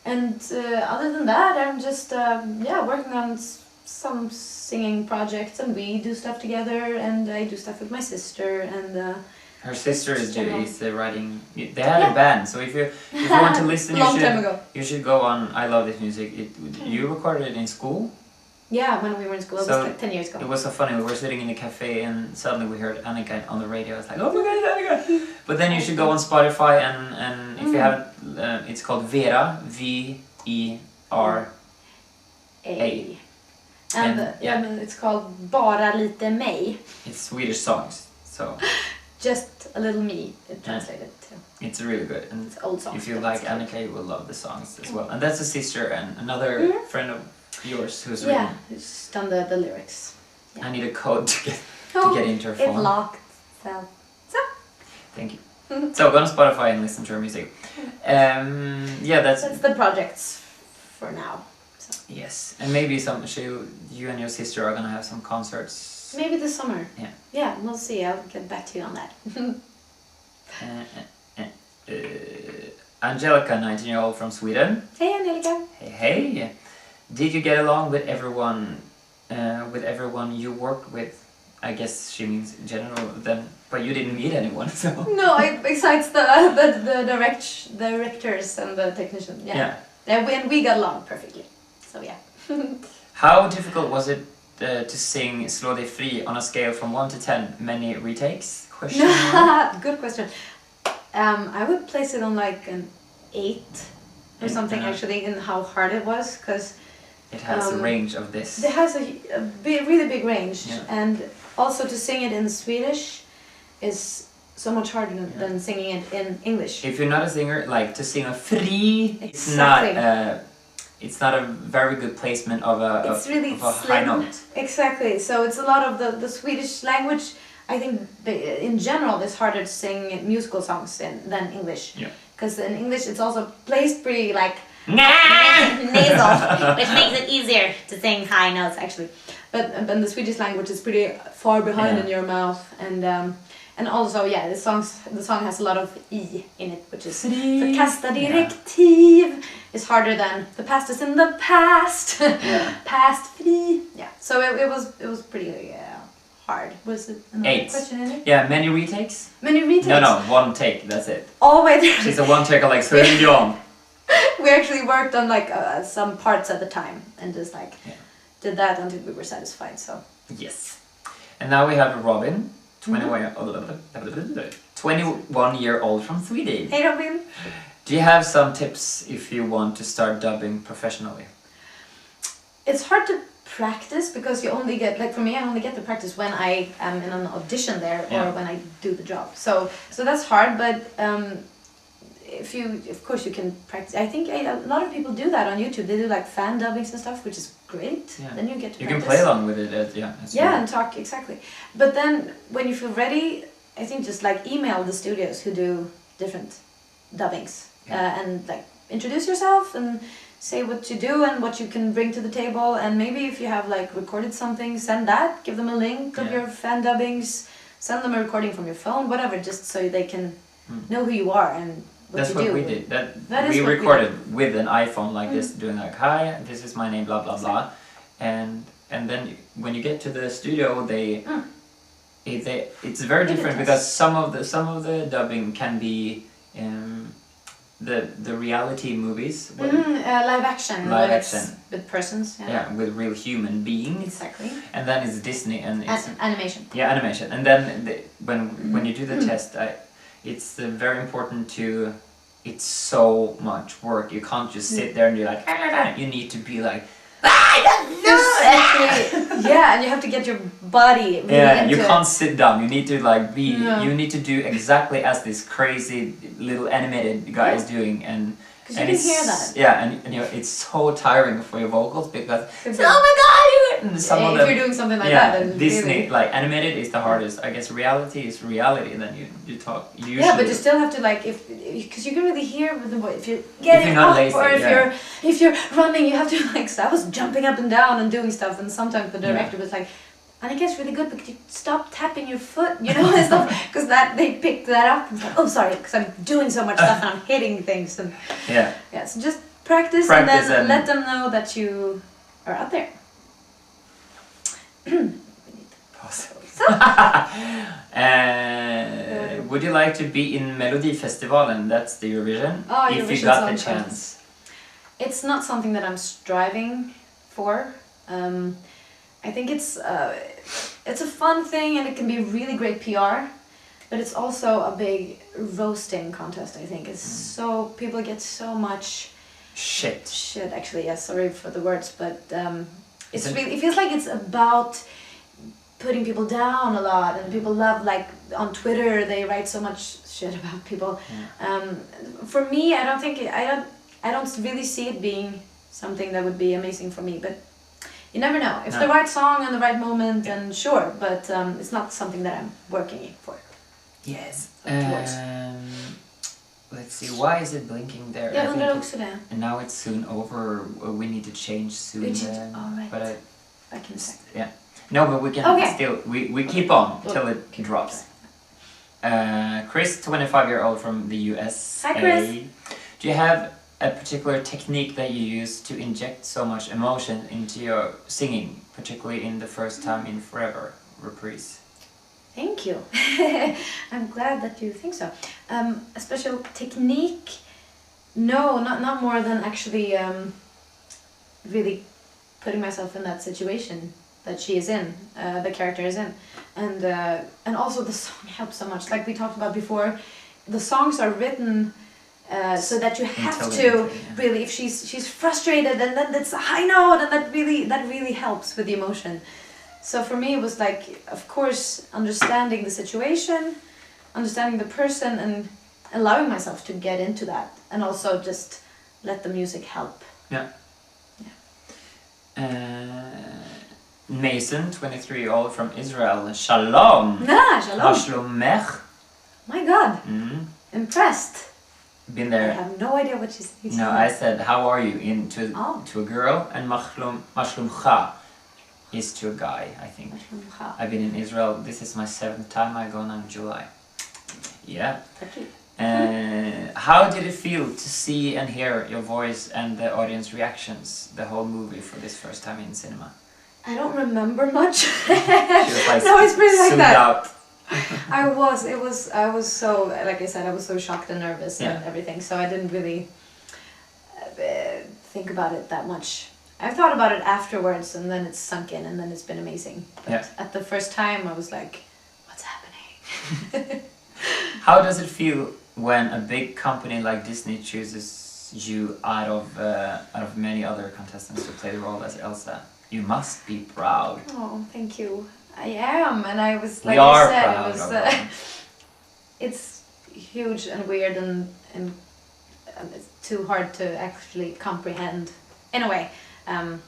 And other than that, I'm just working on some singing projects, and we do stuff together, and I do stuff with my sister, and her sister is writing. They had a band, so if you want to listen, you should go on I Love This Music. You recorded it in school? Yeah, when we were in school. It was like 10 years ago. It was so funny. We were sitting in the cafe and suddenly we heard Annika on the radio. It's like, oh my god, Annika! But then you should go on Spotify and if you haven't, it's called Vera, V-E-R-A. And it's called Bara lite mig. It's Swedish songs, so... Just a little me, it translated to. It's really good. And it's old songs. If you like Annika, you will love the songs as well. And that's a sister and another friend of yours who's written. Yeah, who's done the lyrics. Yeah. I need a code to get into her phone. It's locked. So. Thank you. So go on Spotify and listen to her music. That's the projects for now. So. Yes, and maybe you and your sister are gonna have some concerts. Maybe this summer. Yeah. Yeah, we'll see. I'll get back to you on that. Angelica, 19-year-old from Sweden. Hey, Angelica. Hey. Did you get along with everyone you worked with? I guess she means general then, but you didn't meet anyone, so. No, besides the directors and the technician. Yeah. And we got along perfectly. So yeah. How difficult was it to sing Slå dig fri on a scale from 1 to 10? Many retakes? Question mark? Good question. I would place it on like an 8 or something actually in how hard it was, because it has a range of this. It has a really big range, Yeah. and also to sing it in Swedish is so much harder than singing it in English. If you're not a singer, like to sing a fri, Exactly. it's not a very good placement of a high note. Exactly. So it's a lot of the Swedish language. I think in general it's harder to sing musical songs than English. Yeah. Because in English it's also placed pretty like nasal, which makes it easier to sing high notes actually. But the Swedish language is pretty far behind in your mouth, and also the song has a lot of e in it, which is förkasta direktiv is harder than the past is in the past. Past fri. Yeah. So it was pretty hard. Was it another 8. question in it? Yeah, many retakes? Many retakes? No, 1 take, that's it. All the way through. She's a 1 take of like Sweden. We actually worked on like some parts at the time and just like did that until we were satisfied. So Yes. And now we have Robin, 21-year-old from Sweden. hey Robin. Do you have some tips if you want to start dubbing professionally? It's hard to practice because you only get, like for me, I only get the practice when I am in an audition there or when I do the job. So that's hard, but of course you can practice. I think a lot of people do that on YouTube. They do like fan dubbings and stuff, which is great. Yeah. Then you get to You practice. can play along with it. And talk, exactly. But then when you feel ready, I think just like email the studios who do different dubbings and like introduce yourself and say what you do and what you can bring to the table, and maybe if you have like recorded something, send that, give them a link of your fan dubbings, send them a recording from your phone, whatever, just so they can know who you are and what you do. That's what we did. We recorded with an iPhone like this, doing like, hi, this is my name, blah blah blah, and then when you get to the studio, it's very different because some of the dubbing can be the reality movies. Live action. With persons. Yeah, with real human beings. Exactly. And then it's Disney and it's animation. Yeah, animation. And then when you do the test, it's very important to. It's so much work. You can't just sit there and be like. You need to be like. Yeah, and you have to get your body really into you can't sit down. You need to like be. No. You need to do exactly as this crazy little animated guy is doing, and you can hear that. Yeah, and you know it's so tiring for your vocals because If you're doing something like that, then Disney really, like animated is the hardest. I guess reality is reality, and then you talk. Usually, yeah, but you still have to like because you can really hear with the voice if you're getting not up lazy, or if you're running, you have to like. So I was jumping up and down and doing stuff, and sometimes the director was like, Annika, it's really good, but could you stop tapping your foot, you know, and stuff, because they picked that up and like, oh sorry, because I'm doing so much stuff and I'm hitting things and so just practice and then let them know that you are out there. Would you like to be in Melodifestivalen? That's the Eurovision. Oh, if Eurovision you got the Song chance. Contest. It's not something that I'm striving for. I think it's a fun thing and it can be really great PR, but it's also a big roasting contest. I think it's so people get so much shit. Actually, yes, sorry for the words, but it feels like it's about putting people down a lot, and people love like on Twitter they write so much shit about people. For me, I don't really see it being something that would be amazing for me, but. You never know. If the right song and the right moment, and sure, but it's not something that I'm working for. Yes. Let's see. Why is it blinking there? Jag undrar också det. And now it's soon over. We need to change soon. Right. But I can say. Yeah. No, but we can still. We keep on till it drops. Chris, 25-year-old from the US. Hi, Chris. Do you have a particular technique that you use to inject so much emotion into your singing, particularly in the first time in Forever reprise? Thank you. I'm glad that you think so. A special technique? No, not more than actually really putting myself in that situation that she is in, the character is in, and also the song helps so much. Like we talked about before, the songs are written so that you have to really, if she's frustrated, and then it's a high note, and that really helps with the emotion. So for me, it was like, of course, understanding the situation, understanding the person, and allowing myself to get into that, and also just let the music help. Yeah. Mason, 23-year-old from Israel. Shalom. Shalom. Shalomech. My God. Impressed. Been I there. have no idea what she's saying. No, I said, how are you? To a girl, and Mashlumcha is to a guy, I think. I've been in Israel. This is my 7th time. I go now in July. Yeah. How did it feel to see and hear your voice and the audience reactions, the whole movie, for this first time in cinema? I don't remember much. She was like, no, it's pretty like that. Out. I was so, like I said, I was so shocked and nervous and everything, so I didn't really think about it that much. I thought about it afterwards, and then it's sunk in, and then it's been amazing. But at the first time, I was like, what's happening? How does it feel when a big company like Disney chooses you out of many other contestants to play the role as Elsa? You must be proud. Oh, thank you. I am, and I was, like I said, proud it was. It's huge and weird, and it's too hard to actually comprehend. In a way, I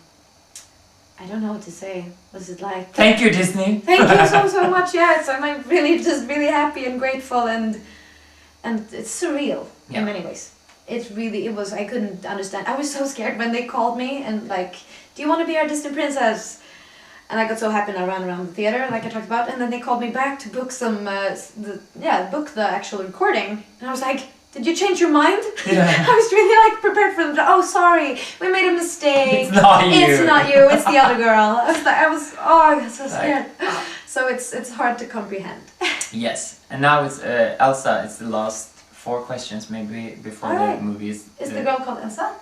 don't know what to say. What's it like? Thank you, Disney. Thank you so much. Yeah, I'm really just really happy and grateful, and it's surreal in many ways. It was. I couldn't understand. I was so scared when they called me and like, do you want to be our Disney princess? And I got so happy, and I ran around the theater like I talked about, and then they called me back to book book the actual recording, and I was like, did you change your mind? Yeah. I was really like prepared for them to, oh sorry, we made a mistake. It's not you. It's not you, it's the other girl. I got so scared. So it's hard to comprehend. Yes, and now it's Elsa. It's the last 4 questions maybe before the movie is. Is the girl called Elsa?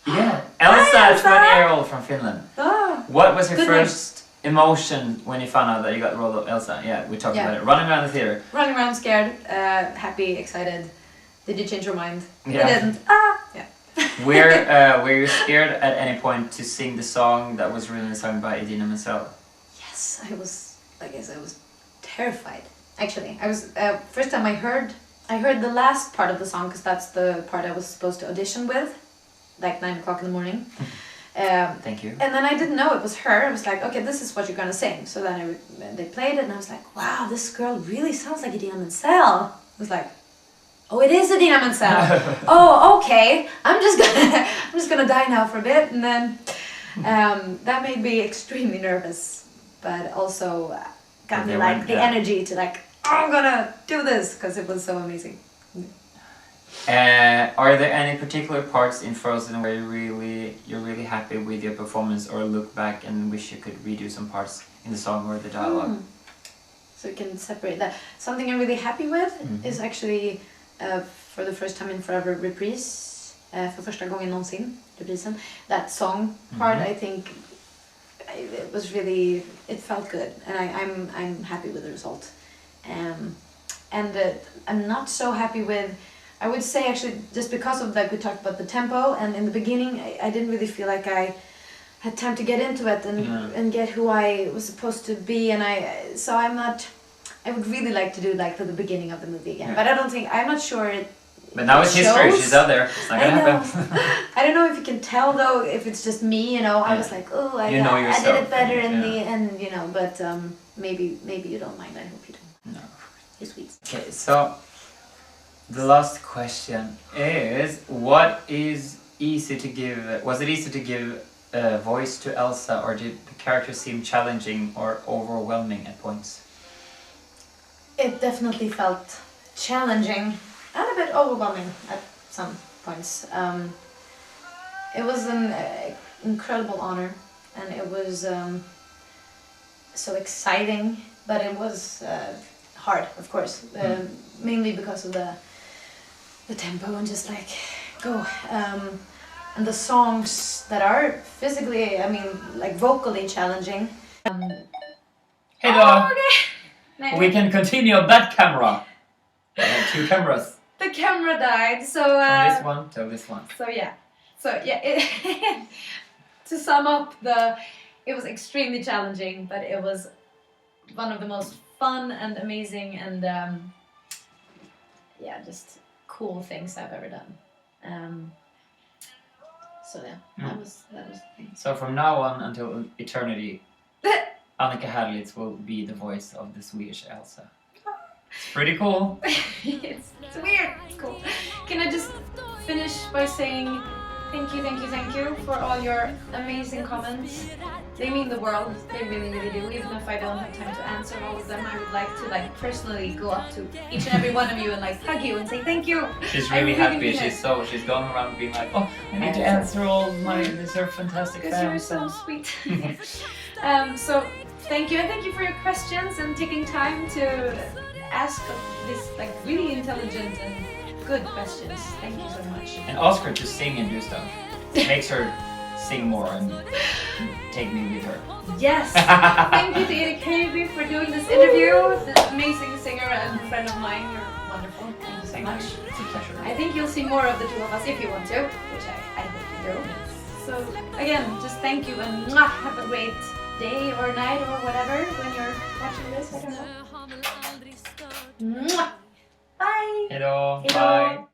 Yeah, Elsa, 20-year-old from Finland. Oh. What was your first emotion when you found out that you got the role of Elsa? Yeah, we talked about it. Running around the theater. Running around scared, happy, excited. Did you change your mind? Yeah. I didn't. Yeah. Were you scared at any point to sing the song that was originally sung by Idina Menzel? Yes, I was. Like I said, I was terrified. Actually, I was. First time I heard the last part of the song, because that's the part I was supposed to audition with, like 9 o'clock in the morning. Thank you. And then I didn't know it was her. I was like, okay, this is what you're gonna sing. So then they played it, and I was like, wow, this girl really sounds like Idina Menzel. I was like, oh, it is Idina Menzel. Oh, okay. I'm just gonna die now for a bit, and then that made me extremely nervous, but also got me like the energy to like, oh, I'm gonna do this, because it was so amazing. Are there any particular parts in Frozen where you're really happy with your performance, or look back and wish you could redo some parts in the song or the dialogue? So you can separate that. Something I'm really happy with is actually for the first time in forever, reprise. För första gången någonsin, reprisen. That song part, I think it was really, it felt good, and I'm happy with the result. And I'm not so happy with, I would say actually, just because of like we talked about the tempo, and in the beginning I didn't really feel like I had time to get into it and get who I was supposed to be, and I would really like to do like the beginning of the movie again, but I'm not sure it. But now it's history, she's out there, it's not gonna happen. I don't know if you can tell though, if it's just me, you know, I was like, oh, I did it better in the end, you know, but maybe you don't mind, I hope you don't. No. You're sweet. Okay, so the last question is, was it easy to give a voice to Elsa, or did the character seem challenging or overwhelming at points? It definitely felt challenging and a bit overwhelming at some points. It was an incredible honor, and it was so exciting, but it was hard, of course, mainly because of the tempo and just like go. And the songs that are physically, I mean, like vocally challenging, Hey då! Oh, okay. We can continue that camera. I have 2 cameras. The camera died, so From this one to this one. So yeah, to sum up, it was extremely challenging, but it was one of the most fun and amazing and just cool things I've ever done. So yeah, that was the thing. So from now on until eternity, Annika Herlitz will be the voice of the Swedish Elsa. It's pretty cool. It's weird. It's cool. Can I just finish by saying thank you for all your amazing comments. They mean the world. They really, really do. Even if I don't have time to answer all of them, I would like to personally go up to each and every one of you and hug you and say thank you. She's really happy. She's going around being like, oh, I need to answer all my. These are fantastic fans. Because you're so sweet. So thank you, and thank you for your questions and taking time to ask this really intelligent and good questions. Thank you so much. And ask her to sing and do stuff. It makes her sing more and take me with her. Yes! Thank you to Erik Höiby for doing this interview. This amazing singer and friend of mine. You're wonderful. Thank you so much. It's a pleasure. I think you'll see more of the two of us if you want to, which I hope you do. So again, just thank you and have a great day or night or whatever when you're watching this. I don't know. Bye! Hello. Hello. Bye.